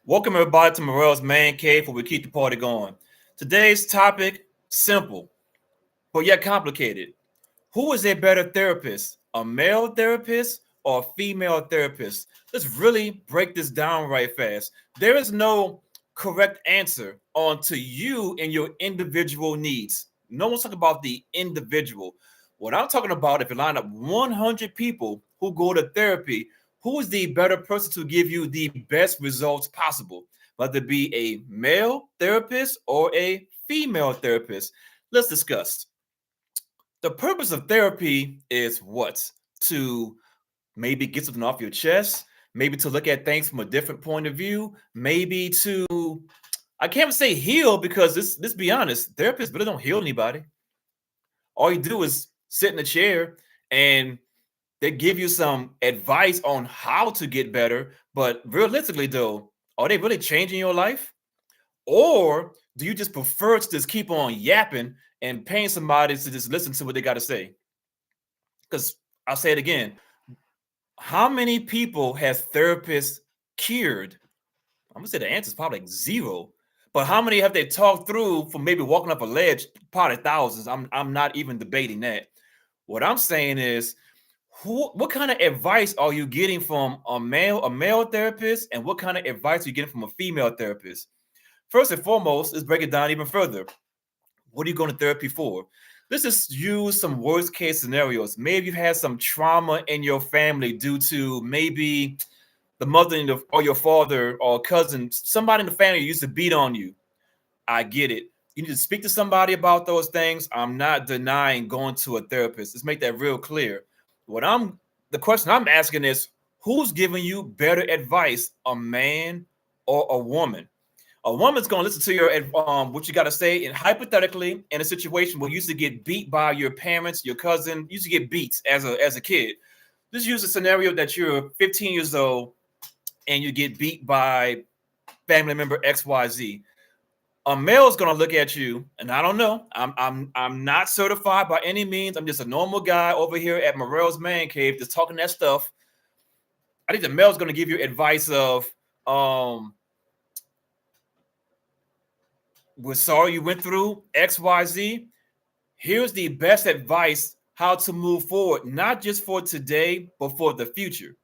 Welcome everybody to Morel's Man Cave where we keep the party going. Today's topic, simple, but yet complicated. Who is a better therapist, a male therapist or a female therapist? Let's really break this down right fast. There is no correct answer on to you and your individual needs. No one's talking about the individual. What I'm talking about, if you line up 100 people who go to therapy, who is the better person to give you the best results possible, whether it be a male therapist or a female therapist? Let's discuss. The purpose of therapy is what? To maybe get something off your chest, maybe to look at things from a different point of view, maybe to, I can't say heal, because let's be honest, therapists really don't heal anybody. All you do is sit in a chair and they give you some advice on how to get better. But realistically, though, are they really changing your life? Or do you just prefer to just keep on yapping and paying somebody to just listen to what they got to say? Because I'll say it again. How many people has therapists cured? I'm gonna say the answer is probably like zero. But how many have they talked through from maybe walking up a ledge? Probably thousands. I'm not even debating that. What I'm saying is, what kind of advice are you getting from a male therapist, and what kind of advice are you getting from a female therapist? First and foremost, let's break it down even further. What are you going to therapy for? Let's just use some worst case scenarios. Maybe you've had some trauma in your family due to maybe the mother or your father or cousin, somebody in the family used to beat on you. I get it. You need to speak to somebody about those things. I'm not denying going to a therapist. Let's make that real clear. The question I'm asking is, who's giving you better advice, a man or a woman? A woman's going to listen to your what you got to say. And hypothetically, in a situation where you used to get beat by your parents, your cousin, you used to get beats as a kid. Let's use a scenario that you're 15 years old and you get beat by family member XYZ. A male's gonna look at you, and I don't know. I'm not certified by any means. I'm just a normal guy over here at Morel's Man Cave, just talking that stuff. I think the male's gonna give you advice of, we're sorry you went through XYZ. Here's the best advice how to move forward, not just for today, but for the future.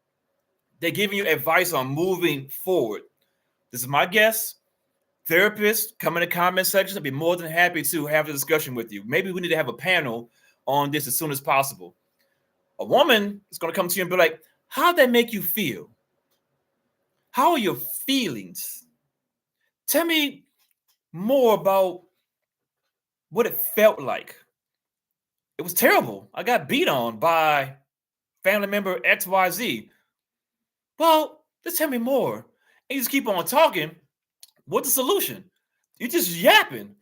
They're giving you advice on moving forward. This is my guess. Therapists, come in the comment section. I'd be more than happy to have the discussion with you. Maybe we need to have a panel on this as soon as possible. A woman is going to come to you and be like, how'd that make you feel? How are your feelings? Tell me more about what it felt like. It was terrible. I got beat on by family member XYZ. Well, just tell me more. And you just keep on talking. What's the solution? You're just yapping.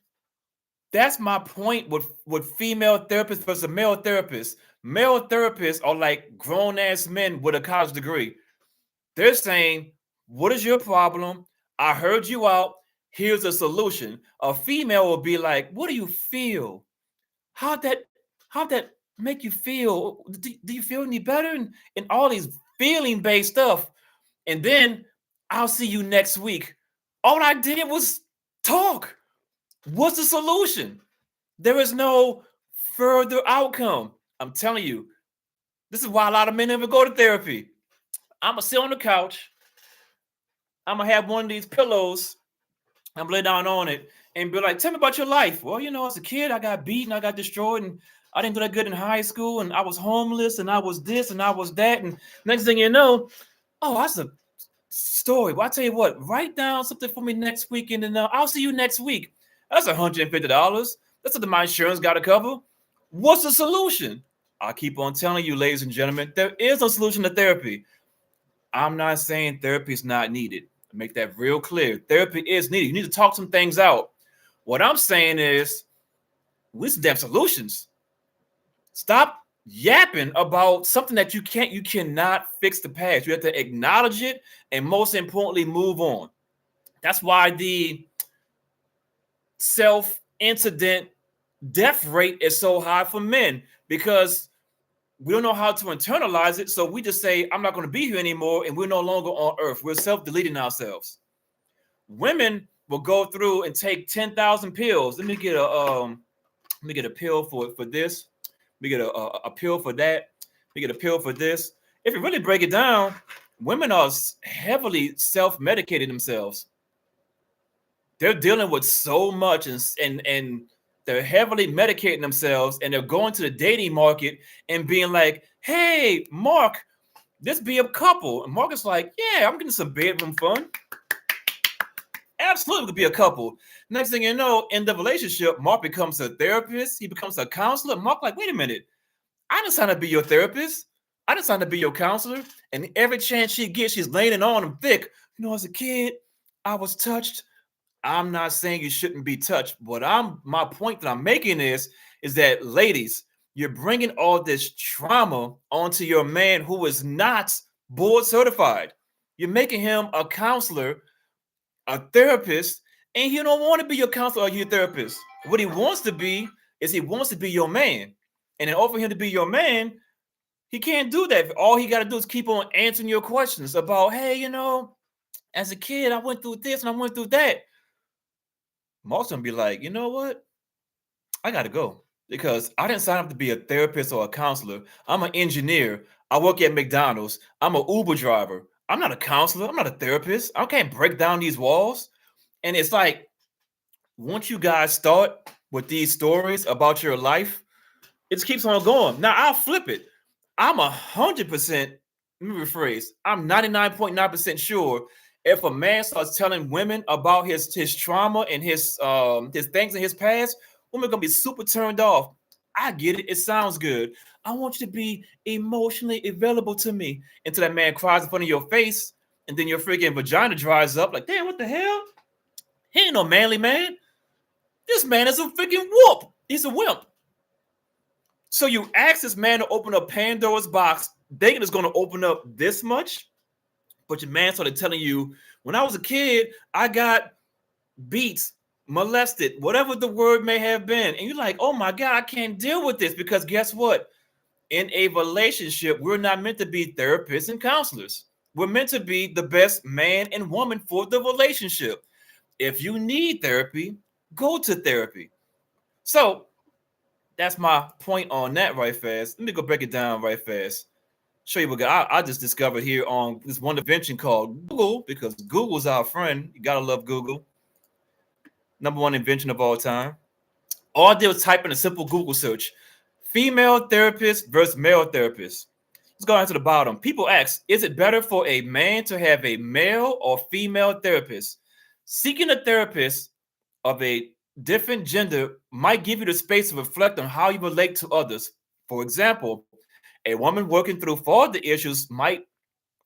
That's my point with female therapists versus male therapists. Male therapists are like grown-ass men with a college degree. They're saying, what is your problem? I heard you out. Here's a solution. A female will be like, what do you feel? How'd that make you feel? Do you feel any better? And all these feeling-based stuff. And then I'll see you next week. All I did was talk. What's the solution? There is no further outcome. I'm telling you, this is why a lot of men never go to therapy. I'm going to sit on the couch. I'm going to have one of these pillows. I'm going to lay down on it and be like, tell me about your life. Well, as a kid, I got beaten, I got destroyed, and I didn't do that good in high school, and I was homeless, and I was this, and I was that. And next thing you know, oh, that's a story. Well, I tell you what, write down something for me next week, and then I'll see you next week. That's $150. That's what my insurance got to cover. What's the solution? I keep on telling you, ladies and gentlemen, there is a solution to therapy. I'm not saying therapy is not needed. Make that real clear. Therapy is needed. You need to talk some things out. What I'm saying is, we some damn solutions. Stop yapping about something that you cannot fix the past. You have to acknowledge it and, most importantly, move on. That's why the self-incident death rate is so high for men, because we don't know how to internalize it. So we just say, I'm not going to be here anymore, and we're no longer on earth. We're self-deleting ourselves. Women will go through and take 10,000 pills. Let me get a pill for this. Let me get a pill for that. Let me get a pill for this. If you really break it down, women are heavily self-medicating themselves. They're dealing with so much, and they're heavily medicating themselves, and they're going to the dating market and being like, "Hey, Mark, let's be a couple." And Mark is like, "Yeah, I'm getting some bedroom fun. Absolutely, we could be a couple." Next thing you know, in the relationship, Mark becomes a therapist. He becomes a counselor. Mark like, "Wait a minute, I didn't sign to be your therapist. I didn't sign to be your counselor." And every chance she gets, she's laying it on him thick. As a kid, I was touched. I'm not saying you shouldn't be touched. My point that I'm making is that, ladies, you're bringing all this trauma onto your man who is not board certified. You're making him a counselor, a therapist, and he don't want to be your counselor or your therapist. What he wants to be is he wants to be your man. And in order for him to be your man, he can't do that. All he got to do is keep on answering your questions about, hey, as a kid, I went through this and I went through that. Most of them be like, you know what? I got to go because I didn't sign up to be a therapist or a counselor. I'm an engineer. I work at McDonald's. I'm an Uber driver. I'm not a counselor. I'm not a therapist. I can't break down these walls. And it's like, once you guys start with these stories about your life, it just keeps on going. Now I'll flip it. I'm 100%. Let me rephrase. I'm 99.9% sure if a man starts telling women about his trauma and his things in his past, women are gonna be super turned off. I get it. It sounds good. I want you to be emotionally available to me until that man cries in front of your face, and then your freaking vagina dries up. Like, damn, what the hell? He ain't no manly man. This man is a freaking whoop. He's a wimp. So you ask this man to open up Pandora's box, thinking it's going to open up this much, but your man started telling you, when I was a kid, I got beat, molested, whatever the word may have been. And you're like, oh my God, I can't deal with this because guess what? In a relationship, we're not meant to be therapists and counselors. We're meant to be the best man and woman for the relationship. If you need therapy, go to therapy. So that's my point on that right fast. Let me go break it down right fast. Show you what I just discovered here on this one invention called Google, because Google's our friend. You gotta love Google. Number one invention of all time. All I did was type in a simple Google search: female therapist versus male therapist. Let's go down to the bottom. People ask, is it better for a man to have a male or female therapist? Seeking a therapist of a different gender might give you the space to reflect on how you relate to others. For example, a woman working through father issues might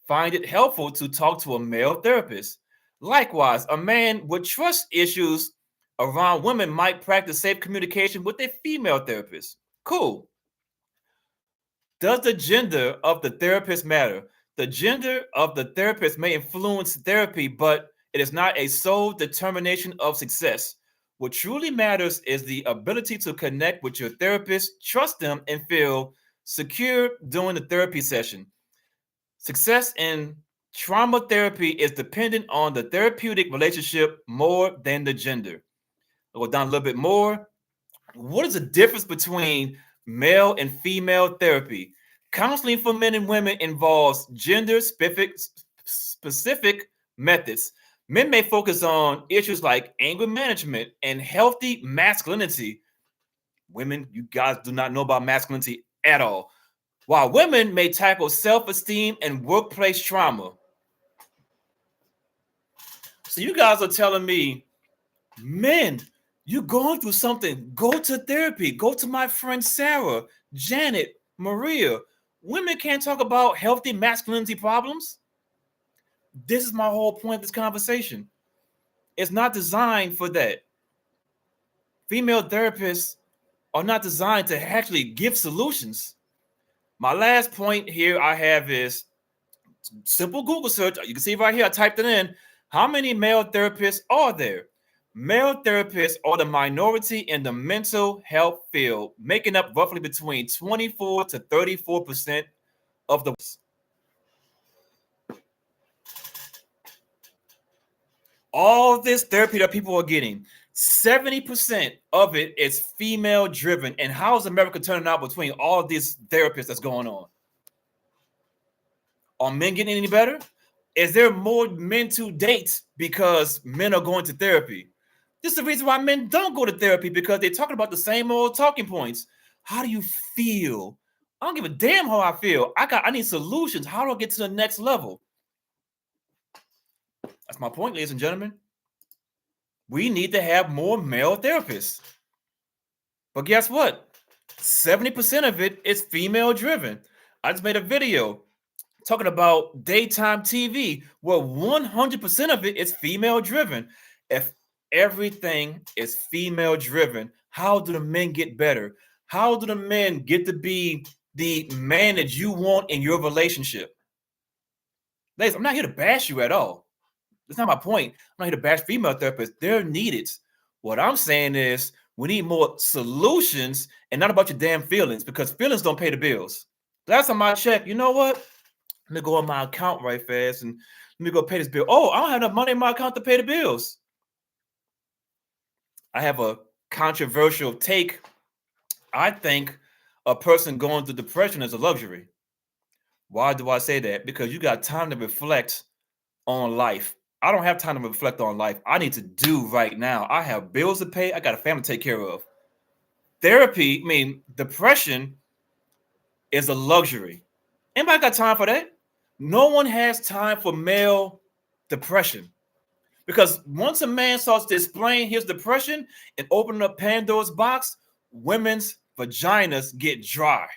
find it helpful to talk to a male therapist. Likewise, a man with trust issues around women might practice safe communication with a female therapist. Cool. Does the gender of the therapist matter? The gender of the therapist may influence therapy, but it is not a sole determination of success. What truly matters is the ability to connect with your therapist, trust them, and feel secure during the therapy session. Success in trauma therapy is dependent on the therapeutic relationship more than the gender. I'll go down a little bit more. What is the difference between male and female therapy? Counseling for men and women involves gender specific methods. Men may focus on issues like anger management and healthy masculinity. Women, you guys do not know about masculinity at all. While women may tackle self-esteem and workplace trauma. So you guys are telling me, men, you're going through something. Go to therapy. Go to my friend Sarah, Janet, Maria. Women can't talk about healthy masculinity problems. This is my whole point of this conversation. It's not designed for that. Female therapists are not designed to actually give solutions. My last point here I have is simple Google search. You can see right here, I typed it in. How many male therapists are there? Male therapists are the minority in the mental health field, making up roughly between 24 to 34% of the. All this therapy that people are getting, 70% of it is female driven. And how is America turning out between all these therapists that's going on? Are men getting any better? Is there more men to date because men are going to therapy? This is the reason why men don't go to therapy, because they're talking about the same old talking points. How do you feel? I don't give a damn how I feel. I need solutions. How do I get to the next level? That's my point, ladies and gentlemen. We need to have more male therapists. But guess what? 70% of it is female driven. I just made a video talking about daytime TV, where 100% of it is female driven. If everything is female driven, how do the men get better? How do the men get to be the man that you want in your relationship? Ladies, I'm not here to bash you at all. That's not my point. I'm not here to bash female therapists. They're needed. What I'm saying is we need more solutions and not about your damn feelings, because feelings don't pay the bills. Last time I checked, you know what? Let me go on my account right fast and let me go pay this bill. Oh, I don't have enough money in my account to pay the bills. I have a controversial take. I think a person going through depression is a luxury. Why do I say that? Because you got time to reflect on life. I don't have time to reflect on life. I need to do right now. I have bills to pay. I got a family to take care of. Depression is a luxury. Anybody got time for that? No one has time for male depression. Because once a man starts displaying his depression and opening up Pandora's box, women's vaginas get dry.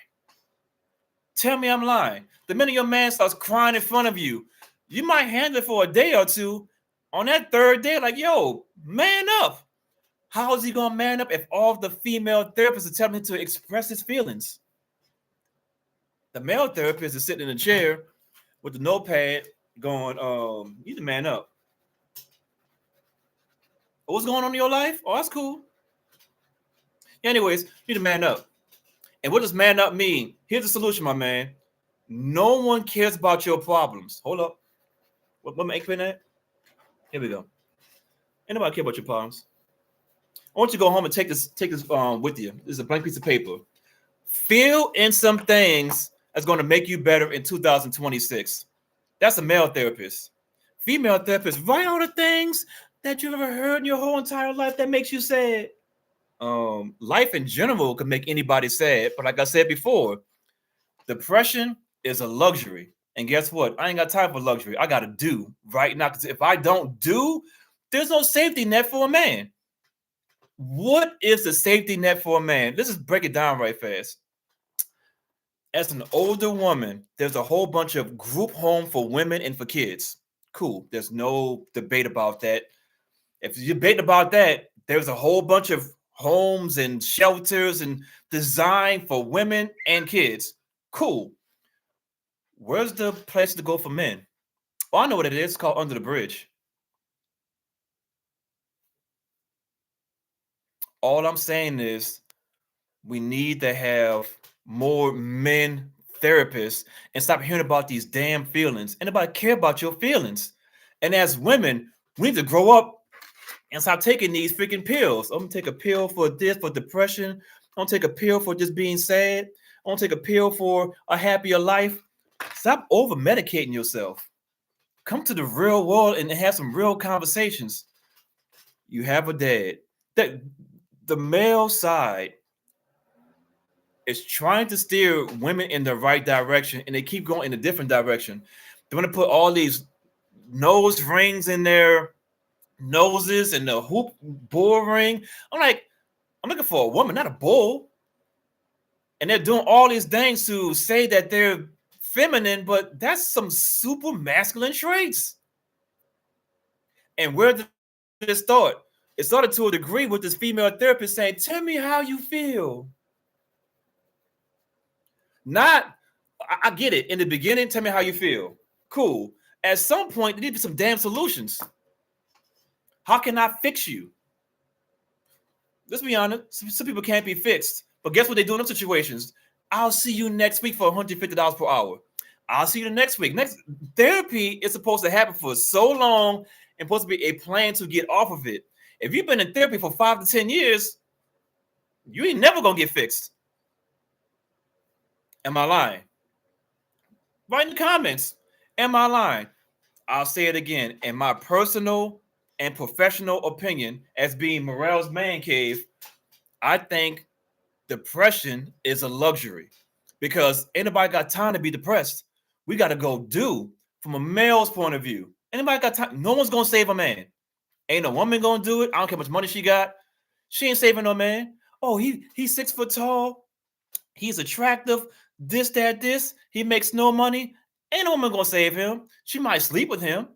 Tell me I'm lying. The minute your man starts crying in front of you, you might handle it for a day or two. On that third day, like, yo, man up. How is he going to man up if all the female therapists are telling him to express his feelings? The male therapist is sitting in a chair with the notepad going, you need to man up. What's going on in your life? Oh, that's cool. Anyways, you need to man up. And what does man up mean? Here's the solution, my man. No one cares about your problems. Hold up. What my ink pen at? Here we go. Ain't nobody care about your problems. I want you to go home and take this with you. This is a blank piece of paper. Fill in some things that's going to make you better in 2026. That's a male therapist. Female therapist, write all the things that you've ever heard in your whole entire life that makes you sad. Life in general can make anybody sad, but like I said before, depression is a luxury. And guess what? I ain't got time for luxury. I got to do right now, because if I don't do, there's no safety net for a man. What is the safety net for a man? Let's just break it down right fast. As an older woman, there's a whole bunch of group home for women and for kids. Cool. There's no debate about that. If you debate about that, there's a whole bunch of homes and shelters and designed for women and kids. Cool. Where's the place to go for men? Oh, I know what it is. It's called Under the Bridge. All I'm saying is we need to have more men therapists and stop hearing about these damn feelings. And nobody care about your feelings. And as women, we need to grow up and stop taking these freaking pills. I'm gonna take a pill for this, for depression. I'm gonna take a pill for just being sad. I'm gonna take a pill for a happier life. Stop over medicating yourself. Come to the real world and have some real conversations. You have a dad. The male side is trying to steer women in the right direction, and they keep going in a different direction. They want to put all these nose rings in their noses and the hoop bull ring. I'm looking for a woman, not a bull. And they're doing all these things to say that they're feminine, but that's some super masculine traits. And where did it start? It started to a degree with this female therapist saying, tell me how you feel. Not, I get it. In the beginning, tell me how you feel. Cool. At some point, there need to be some damn solutions. How can I fix you? Let's be honest. Some people can't be fixed. But guess what they do in those situations? I'll see you next week for $150 per hour. I'll see you the next week. Next therapy is supposed to happen for so long, and supposed to be a plan to get off of it. If you've been in therapy for 5 to 10 years, you ain't never gonna get fixed. Am I lying? Write in the comments. Am I lying? I'll say it again. In my personal and professional opinion, as being Morel's man cave, I think depression is a luxury because anybody got time to be depressed. We got to go do from a male's point of view. Anybody got time? No one's gonna save a man. Ain't a woman gonna do it. I don't care how much money she got. She ain't saving no man. Oh, he's 6 foot tall. He's attractive. This, that, this. He makes no money. Ain't no woman gonna save him. She might sleep with him.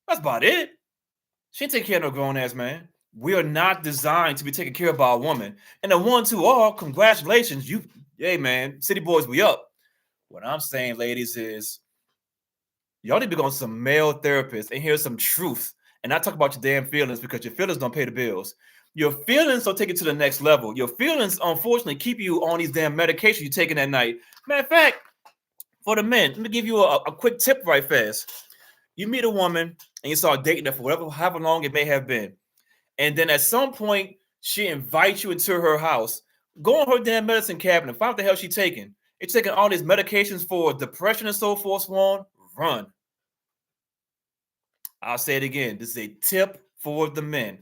That's about it. She ain't taking care of no grown ass man. We are not designed to be taken care of by a woman. And the ones who are, congratulations. Hey man, city boys, we up. What I'm saying, ladies, is y'all need to be going to some male therapists and hear some truth. And not talk about your damn feelings because your feelings don't pay the bills. Your feelings don't take it to the next level. Your feelings, unfortunately, keep you on these damn medications you're taking at night. Matter of fact, for the men, let me give you a quick tip right fast. You meet a woman and you start dating her for however long it may have been. And then at some point, she invites you into her house. Go on her damn medicine cabinet. Find out what the hell she's taking. It's taking all these medications for depression and so forth, Swan. Run. I'll say it again. This is a tip for the men.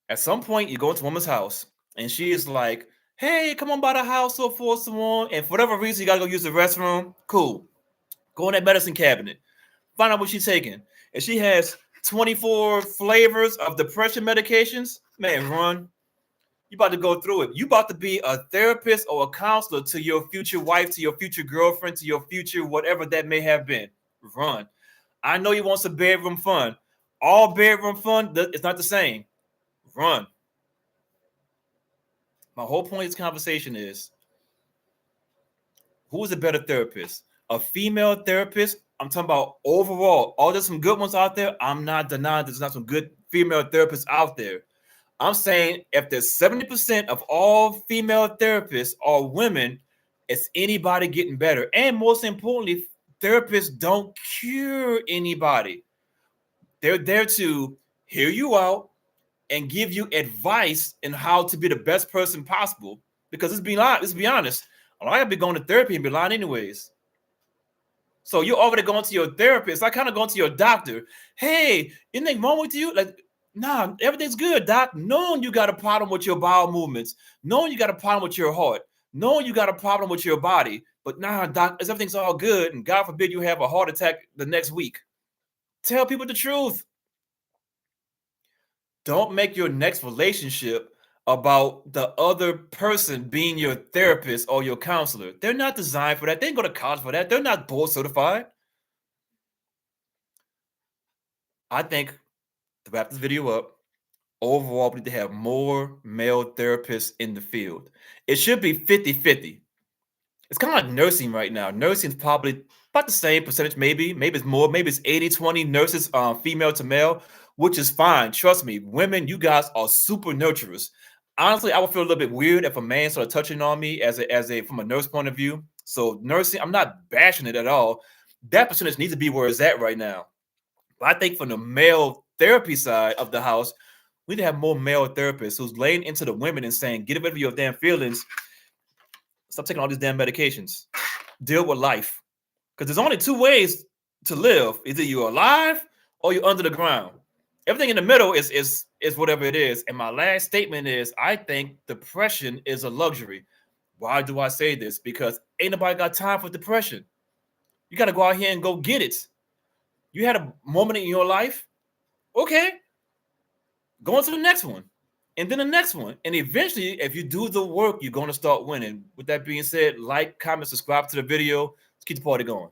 At some point, you go into a woman's house and she is like, hey, come on by the house, so forth, so on. And for whatever reason, you got to go use the restroom. Cool. Go in that medicine cabinet. Find out what she's taking. If she has 24 flavors of depression medications, man, run. You about to go through it. You about to be a therapist or a counselor to your future wife, to your future girlfriend, to your future whatever that may have been. Run. I know you want some bedroom fun. All bedroom fun, it's not the same. Run. My whole point of this conversation is, who is a better therapist? A female therapist? I'm talking about overall. Oh, there's some good ones out there. I'm not denying there's not some good female therapists out there. I'm saying if there's 70% of all female therapists are women, it's anybody getting better. And most importantly, therapists don't cure anybody. They're there to hear you out and give you advice in how to be the best person possible. Because let's be honest, I gotta be going to therapy and be lying anyways. So you're already going to your therapist. I kind of going to your doctor. Hey, anything wrong with you? Like, nah, everything's good, doc. Knowing you got a problem with your bowel movements, knowing you got a problem with your heart, knowing you got a problem with your body, but nah, doc, everything's all good, and God forbid you have a heart attack the next week. Tell people the truth. Don't make your next relationship about the other person being your therapist or your counselor. They're not designed for that. They didn't go to college for that. They're not board certified. I think, to wrap this video up, overall, we need to have more male therapists in the field. It should be 50-50. It's kind of like nursing right now. Nursing is probably about the same percentage, maybe it's more, maybe it's 80-20 nurses, female to male, which is fine. Trust me, women, you guys are super nurturers. Honestly, I would feel a little bit weird if a man started touching on me as a from a nurse point of view. So nursing, I'm not bashing it at all. That percentage needs to be where it's at right now. But I think from the male therapy side of the house, we need to have more male therapists who's laying into the women and saying, get rid of your damn feelings. Stop taking all these damn medications. Deal with life. Because there's only two ways to live. Either you're alive or you're under the ground. Everything in the middle is whatever it is. And my last statement is, I think depression is a luxury. Why do I say this? Because ain't nobody got time for depression. You got to go out here and go get it. You had a moment in your life. Okay. Go on to the next one. And then the next one. And eventually, if you do the work, you're going to start winning. With that being said, like, comment, subscribe to the video. Let's keep the party going.